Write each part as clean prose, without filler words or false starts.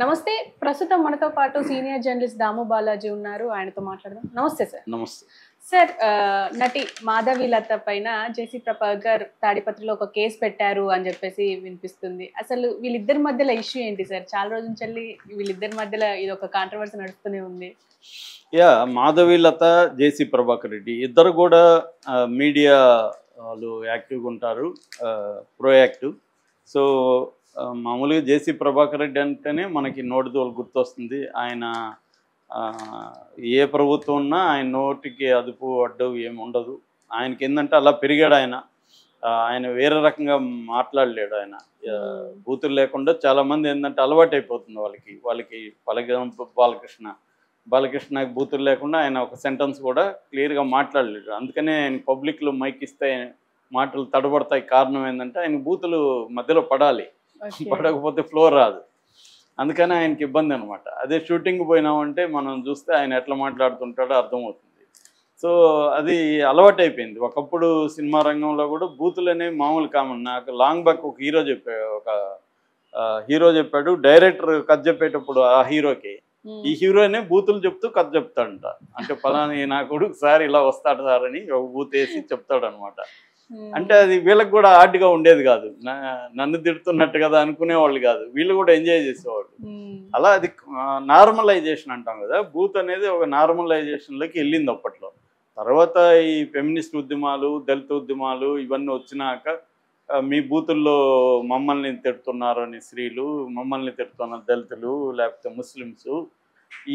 నమస్తే. ప్రస్తుతం మనతో పాటు సీనియర్ జర్నలిస్ట్ దాము బాలాజీ ఉన్నారు. ఆయనతో మాట్లాడదాం. నమస్తే సార్. నమస్తే సార్, నటి మాధవీలత పైన జేసీ ప్రభాకర్ తాడిపత్రిలో ఒక కేసు పెట్టారు అని చెప్పేసి వినిపిస్తుంది. అసలు వీళ్ళిద్దరి మధ్యలో ఇష్యూ ఏంటి సార్? చాలా రోజుల నుంచి వీళ్ళిద్దరి మధ్యలో ఇది ఒక కాంట్రవర్సీ నడుస్తూనే ఉంది. మాధవీలత, జేసీ ప్రభాకర్ రెడ్డి ఇద్దరు కూడా మీడియా వాళ్ళు యాక్టివ్గా ఉంటారు, ప్రోయాక్టివ్. సో మామూలుగా జేసీ ప్రభాకర్ రెడ్డి అంటేనే మనకి నోటిదోలు గుర్తొస్తుంది. ఆయన ఏ ప్రభుత్వం ఉన్నా ఆయన నోటికి అదుపు అడ్డు ఏమి ఉండదు. ఆయనకి ఏంటంటే అలా పెరిగాడు ఆయన. ఆయన వేరే రకంగా మాట్లాడలేడు. ఆయన బూతులు లేకుండా చాలామంది ఏంటంటే అలవాటు అయిపోతుంది వాళ్ళకి బాలకృష్ణకి బూతులు లేకుండా ఆయన ఒక సెంటెన్స్ కూడా క్లియర్గా మాట్లాడలేడు. అందుకనే ఆయన పబ్లిక్లో మైక్ ఇస్తే మాటలు తడబడతాయి. కారణం ఏంటంటే ఆయన బూతులు మధ్యలో పడాలి, పడకపోతే ఫ్లో రాదు. అందుకని ఆయనకి ఇబ్బంది అనమాట. అదే షూటింగ్ పోయినామంటే మనం చూస్తే ఆయన ఎట్లా మాట్లాడుతుంటాడో అర్థమవుతుంది. సో అది అలవాటు అయిపోయింది. ఒకప్పుడు సినిమా రంగంలో కూడా బూతులు అనేవి మామూలు కామన్. నాకు లాంగ్ బ్యాక్ ఒక హీరో చెప్పాడు, డైరెక్టర్ కథ చెప్పేటప్పుడు ఆ హీరోకి ఈ హీరోనే బూతులు చెప్తూ కథ చెప్తాడంట. అంటే ఫలాని నా కొడుకు సార్ ఇలా వస్తాడు సార్ అని ఒక బూత్ వేసి చెప్తాడు అనమాట. అంటే అది వీళ్ళకి కూడా ఆర్ట్గా ఉండేది కాదు. నన్ను తిడుతున్నట్టు కదా అనుకునేవాళ్ళు కాదు, వీళ్ళు కూడా ఎంజాయ్ చేసేవాళ్ళు. అలా అది నార్మలైజేషన్ అంటాం కదా, బూత్ అనేది ఒక నార్మలైజేషన్లోకి వెళ్ళింది అప్పట్లో. తర్వాత ఈ ఫెమినిస్ట్ ఉద్యమాలు, దళిత ఉద్యమాలు ఇవన్నీ వచ్చినాక మీ బూతుల్లో మమ్మల్ని తిడుతున్నారు అని స్త్రీలు, మమ్మల్ని తిడుతున్న దళితులు లేకపోతే ముస్లిమ్స్,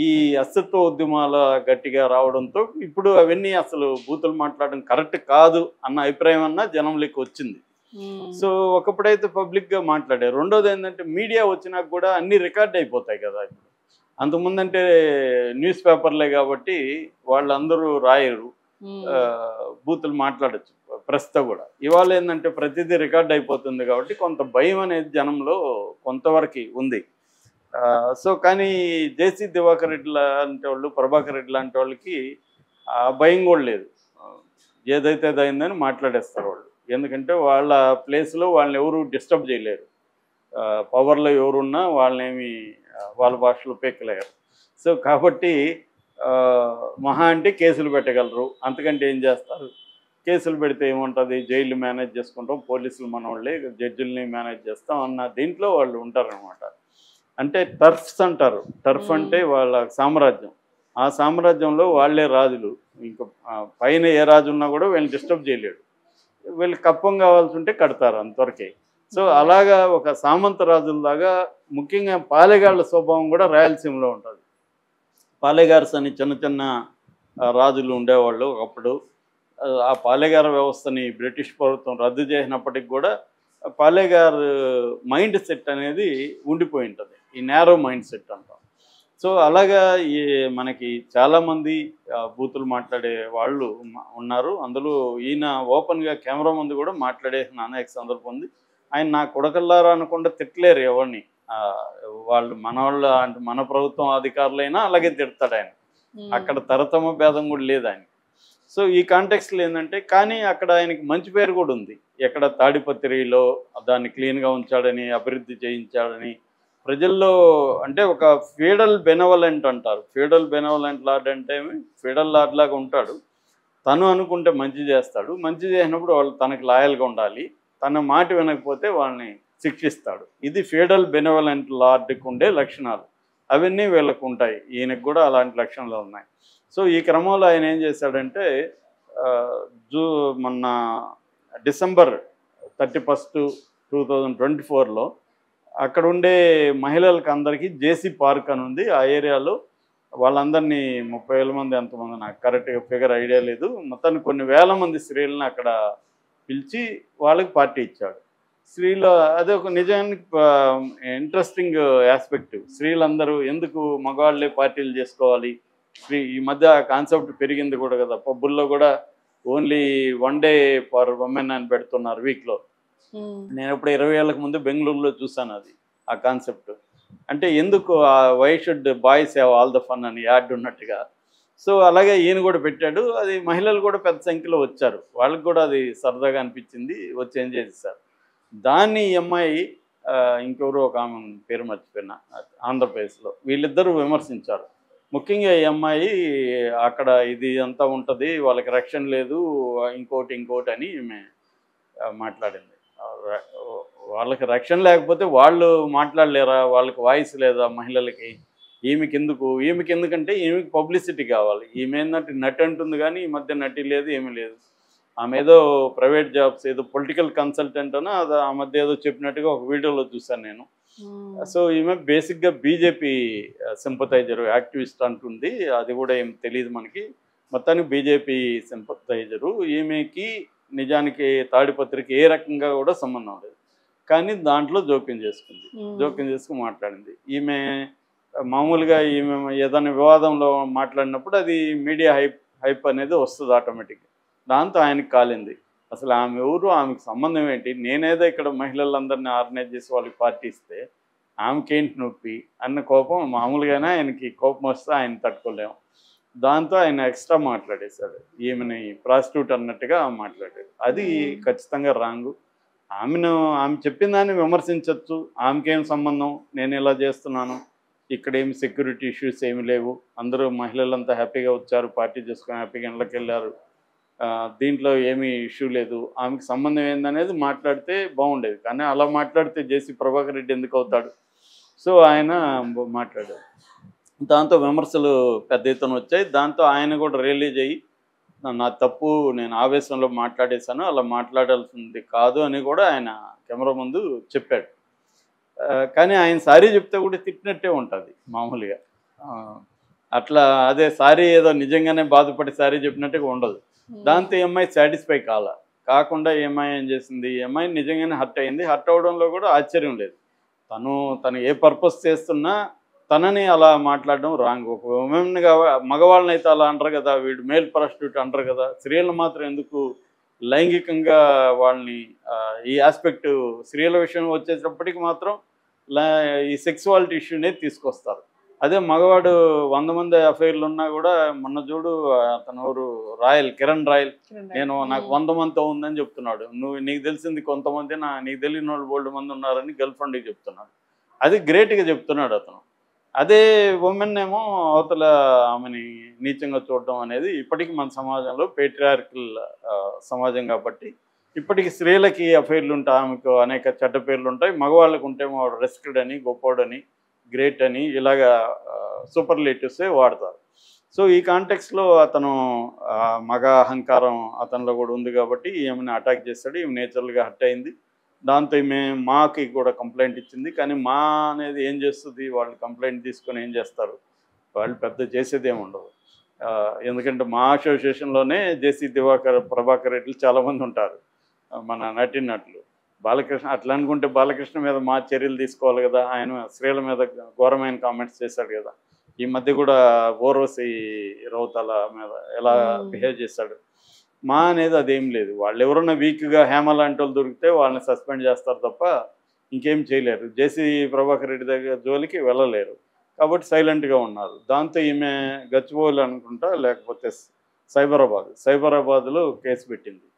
ఈ అస్తిత్వ ఉద్యమాల గట్టిగా రావడంతో ఇప్పుడు అవన్నీ అసలు బూతులు మాట్లాడడం కరెక్ట్ కాదు అన్న అభిప్రాయం అన్న జనంలోకి వచ్చింది. సో ఒకప్పుడైతే పబ్లిక్గా మాట్లాడారు. రెండోది ఏంటంటే మీడియా వచ్చినాక కూడా అన్నీ రికార్డ్ అయిపోతాయి కదా. ఇప్పుడు అంతకుముందంటే న్యూస్ పేపర్లే కాబట్టి వాళ్ళందరూ రాయరు, బూతులు మాట్లాడచ్చు ప్రెస్తో కూడా. ఇవాళ ఏంటంటే ప్రతిదీ రికార్డ్ అయిపోతుంది కాబట్టి కొంత భయం అనేది జనంలో కొంతవరకు ఉంది. సో కానీ జేసీ దివాకర్ రెడ్డి లాంటి వాళ్ళు, ప్రభాకర్ రెడ్డి లాంటి వాళ్ళకి ఆ భయం కూడా లేదు. ఏదైతే అయిందని మాట్లాడేస్తారు వాళ్ళు. ఎందుకంటే వాళ్ళ ప్లేస్లో వాళ్ళని ఎవరు డిస్టర్బ్ చేయలేరు. పవర్లో ఎవరున్నా వాళ్ళనేమి వాళ్ళ భాషలో పెక్కలేరు. సో కాబట్టి మహా అంటే కేసులు పెట్టగలరు, అంతకంటే ఏం చేస్తారు? కేసులు పెడితే ఏముంటుంది, జైలు మేనేజ్ చేసుకుంటాం, పోలీసులు మన వాళ్ళే, జడ్జిల్ని మేనేజ్ చేస్తాం అన్న దీంట్లో వాళ్ళు ఉంటారనమాట. అంటే టర్ఫ్స్ అంటారు. టర్ఫ్ అంటే వాళ్ళ సామ్రాజ్యం. ఆ సామ్రాజ్యంలో వాళ్ళే రాజులు. ఇంకా పైన ఏ రాజు ఉన్నా కూడా వీళ్ళని డిస్టర్బ్ చేయలేడు. వీళ్ళు కప్పం కావాల్సి ఉంటే కడతారు, అంతవరకే. సో అలాగా ఒక సామంత రాజులలాగా. ముఖ్యంగా పాలెగాళ్ళ స్వభావం కూడా రాయలసీమలో ఉంటుంది. పాలెగార్స్ అని చిన్న చిన్న రాజులు ఉండేవాళ్ళు ఒకప్పుడు. ఆ పాలెగార వ్యవస్థని బ్రిటిష్ ప్రభుత్వం రద్దు చేసినప్పటికి కూడా పాలెగార్ మైండ్ సెట్ అనేది ఉండిపోయి ఉంటుంది, ఈ నేరో మైండ్ సెట్ అంటాం. సో అలాగా ఈ మనకి చాలామంది బూతులు మాట్లాడే వాళ్ళు ఉన్నారు. అందులో ఈయన ఓపెన్గా కెమెరా ముందు కూడా మాట్లాడేసిన అనేక సందర్భం ఉంది. ఆయన నా కొడకల్లారా అనకుండా తిట్టలేరు ఎవరిని. వాళ్ళు మనవాళ్ళు అంటే మన ప్రభుత్వం అధికారులైనా అలాగే తిడతాడు ఆయన. అక్కడ తరతమ భేదం కూడా లేదు ఆయన. సో ఈ కాంటెక్స్లో ఏంటంటే, కానీ అక్కడ ఆయనకి మంచి పేరు కూడా ఉంది. ఎక్కడ తాడిపత్రిలో దాన్ని క్లీన్గా ఉంచాడని, అభివృద్ధి చేయించాడని ప్రజల్లో. అంటే ఒక ఫీడల్ బెనవలెంట్ అంటారు. ఫీడల్ బెనవలెంట్ లార్డ్ అంటే ఫీడల్ లార్డ్ లాగా ఉంటాడు. తను అనుకుంటే మంచి చేస్తాడు, మంచి చేసినప్పుడు వాళ్ళు తనకు లాయల్గా ఉండాలి, తన మాట వినకపోతే వాళ్ళని శిక్షిస్తాడు. ఇది ఫీడల్ బెనవలెంట్ లార్డ్కి ఉండే లక్షణాలు. అవన్నీ వీళ్ళకు ఉంటాయి. ఈయనకు కూడా అలాంటి లక్షణాలు ఉన్నాయి. సో ఈ క్రమంలో ఆయన ఏం చేశాడంటే, మొన్న డిసెంబర్ 31, 2024లో అక్కడ ఉండే మహిళలకు అందరికీ జేసీ పార్క్ అని ఉంది. ఆ ఏరియాలో వాళ్ళందరినీ 30,000 మంది ఎంతమంది నాకు కరెక్ట్గా ఫిగర్ ఐడియా లేదు, మొత్తాన్ని కొన్ని వేల మంది స్త్రీలను అక్కడ పిలిచి వాళ్ళకి పార్టీ ఇచ్చాడు. స్త్రీలు అదే ఒక నిజానికి ఇంట్రెస్టింగ్ ఆస్పెక్ట్. స్త్రీలందరూ ఎందుకు మగవాళ్ళే పార్టీలు చేసుకోవాలి, ఈ మధ్య కాన్సెప్ట్ పెరిగింది కూడా కదా. పబ్బుల్లో కూడా ఓన్లీ 1 డే ఫర్ ఉమెన్ అని పెడుతున్నారు వీక్లో. నేను ఇప్పుడు 20 ఏళ్ళకు ముందు బెంగళూరులో చూసాను అది, ఆ కాన్సెప్ట్. అంటే ఎందుకు why should boys have all the fun అని యాడ్ ఉన్నట్టుగా. సో అలాగే ఈయన కూడా పెట్టాడు. అది మహిళలు కూడా పెద్ద సంఖ్యలో వచ్చారు. వాళ్ళకి కూడా అది సరదాగా అనిపించింది, వచ్చి ఏం చేసేసారు. దాన్ని ఈ అమ్మాయి ఇంకెవరు ఒక ఆమె పేరు మర్చిపోయినా, ఆంధ్రప్రదేశ్లో. వీళ్ళిద్దరూ విమర్శించారు. ముఖ్యంగా ఈ అమ్మాయి అక్కడ ఇది అంతా ఉంటుంది, వాళ్ళకి రక్షణ లేదు, ఇంకోటి అని ఈమె మాట్లాడింది. వాళ్ళకి రక్షణ లేకపోతే వాళ్ళు మాట్లాడలేరా? వాళ్ళకి వాయిస్ లేదా మహిళలకి? ఈమెకి ఎందుకంటే ఈమెకి పబ్లిసిటీ కావాలి. ఈమె ఏంటంటే నటి అంటుంది కానీ ఈ మధ్య నటి లేదు, ఏమీ లేదు. ఆమె ఏదో ప్రైవేట్ జాబ్స్, ఏదో పొలిటికల్ కన్సల్టెంట్ అని అది ఆ మధ్య ఏదో చెప్పినట్టుగా ఒక వీడియోలో చూశాను నేను. సో ఈమె బేసిక్గా బీజేపీ సింపథైజరు, యాక్టివిస్ట్ అంటుంది. అది కూడా ఏం తెలియదు మనకి. మొత్తానికి బీజేపీ సింపథైజరు. ఈమెకి నిజానికి తాడిపత్రికి ఏ రకంగా కూడా సంబంధం లేదు, కానీ దాంట్లో జోక్యం చేసుకుని మాట్లాడింది. ఈమె మామూలుగా ఈమె ఏదైనా వివాదంలో మాట్లాడినప్పుడు అది మీడియా హైప్ అనేది వస్తుంది ఆటోమేటిక్గా. దాంతో ఆయనకి కాలింది. అసలు ఆమె ఎవరు, ఆమెకు సంబంధం ఏంటి? నేనేదో ఇక్కడ మహిళలందరినీ ఆర్గనైజ్ చేసి వాళ్ళకి పార్టీ ఇస్తే ఆమెకేంటి నొప్పి అన్న కోపం మామూలుగానే ఆయనకి కోపం వస్తే ఆయన తట్టుకోలేము. దాంతో ఆయన ఎక్స్ట్రా మాట్లాడేశాడు. ఈమెని ప్రాస్టిట్యూట్ అన్నట్టుగా మాట్లాడాడు. అది ఖచ్చితంగా రాంగు. ఆమె చెప్పిన దాన్ని విమర్శించవచ్చు. ఆమెకేం సంబంధం, నేను ఇలా చేస్తున్నాను, ఇక్కడేమి సెక్యూరిటీ ఇష్యూస్ ఏమి లేవు, అందరూ మహిళలంతా హ్యాపీగా వచ్చారు, పార్టీ చేసుకొని హ్యాపీగా ఇళ్ళకి వెళ్ళారు, దీంట్లో ఏమీ ఇష్యూ లేదు, ఆమెకు సంబంధం ఏందనేది మాట్లాడితే బాగుండేది. కానీ అలా మాట్లాడితే జేసీ ప్రభాకర్ రెడ్డి ఎందుకు అవుతాడు? సో ఆయన మాట్లాడారు. దాంతో విమర్శలు పెద్ద ఎత్తున వచ్చాయి. దాంతో ఆయన కూడా రియలైజ్ అయ్యి నా తప్పు, నేను ఆవేశంలో మాట్లాడేశాను, అలా మాట్లాడాల్సింది కాదు అని కూడా ఆయన కెమెరా ముందు చెప్పాడు. కానీ ఆయన సారీ చెప్తే కూడా తిట్టినట్టే ఉంటుంది మామూలుగా. అట్లా అదే సారీ ఏదో నిజంగానే బాధపడి సారీ చెప్పినట్టుగా ఉండదు. దాంతో ఏమై సాటిస్ఫై కాకుండా ఏం చేసింది, ఏమై నిజంగానే హర్ట్ అయింది. హర్ట్ అవడంలో కూడా ఆశ్చర్యం లేదు. తను ఏ పర్పస్ చేస్తున్నా తనని అలా మాట్లాడడం రాంగ్. ఒక ఉమెన్గా మగవాళ్ళని అయితే అలా అంటారు కదా, వీడు మేల్ ప్రాస్టిట్యూట్ అంటారు కదా, స్త్రీలను మాత్రం ఎందుకు లైంగికంగా వాళ్ళని ఈ ఆస్పెక్ట్ స్త్రీల విషయం వచ్చేటప్పటికి మాత్రం ఈ సెక్సువాలిటీ ఇష్యూనే తీసుకొస్తారు. అదే మగవాడు 100 మంది అఫైర్లు ఉన్నా కూడా, మొన్న చూడు అతను ఎవరు కిరణ్ రాయల్, నాకు 100 మందితో ఉందని చెప్తున్నాడు. నీకు తెలిసింది కొంతమంది, నీకు తెలియని వాళ్ళు బోల్డ్ మంది ఉన్నారని గర్ల్ ఫ్రెండ్కి చెప్తున్నాడు. అది గ్రేట్గా చెప్తున్నాడు అతను. అదే ఉమెన్ ఏమో అవతల ఆమెని నీచంగా చూడడం అనేది ఇప్పటికీ మన సమాజంలో పేట్రియార్కల్ సమాజం కాబట్టి ఇప్పటికీ స్త్రీలకి అఫైర్లు ఉంటాయి, ఆమెకు అనేక చెడ్డ పేర్లు ఉంటాయి. మగవాళ్ళకు ఉంటేమో వాడు రెస్క్డ్ అని, గొప్పోడని, గ్రేట్ అని ఇలాగా సూపర్లేటివ్సే వాడతారు. సో ఈ కాంటెక్స్లో అతను మగ అహంకారం అతనిలో కూడా ఉంది కాబట్టి ఈమెను అటాక్ చేస్తాడు. ఈమె నేచురల్గా హర్ట్ అయింది. దాంతో ఈమె మాకి కూడా కంప్లైంట్ ఇచ్చింది. కానీ మా అనేది ఏం చేస్తుంది, వాళ్ళు కంప్లైంట్ తీసుకొని ఏం చేస్తారు, వాళ్ళు పెద్ద చేసేదేమి ఉండదు. ఎందుకంటే మా అసోసియేషన్లోనే జేసీ ప్రభాకర్ రెడ్డిలు చాలామంది ఉంటారు, మన నటినట్లు. బాలకృష్ణ అట్లా అనుకుంటే బాలకృష్ణ మీద మా చర్యలు తీసుకోవాలి కదా. ఆయన స్త్రీల మీద ఘోరమైన కామెంట్స్ చేశాడు కదా. ఈ మధ్య కూడా ఊర్వశి రౌతాల మీద ఎలా బిహేవ్ చేశాడు. మా అనేది అదేం లేదు. వాళ్ళు ఎవరన్నా వీక్గా హేమ లాంటి వాళ్ళు దొరికితే వాళ్ళని సస్పెండ్ చేస్తారు తప్ప ఇంకేం చేయలేరు. జేసీ ప్రభాకర్ రెడ్డి దగ్గర జోలికి వెళ్ళలేరు కాబట్టి సైలెంట్గా ఉన్నారు. దాంతో ఈమె గచ్చిబౌలి అనుకుంటా, లేకపోతే సైబరాబాద్లో కేసు పెట్టింది.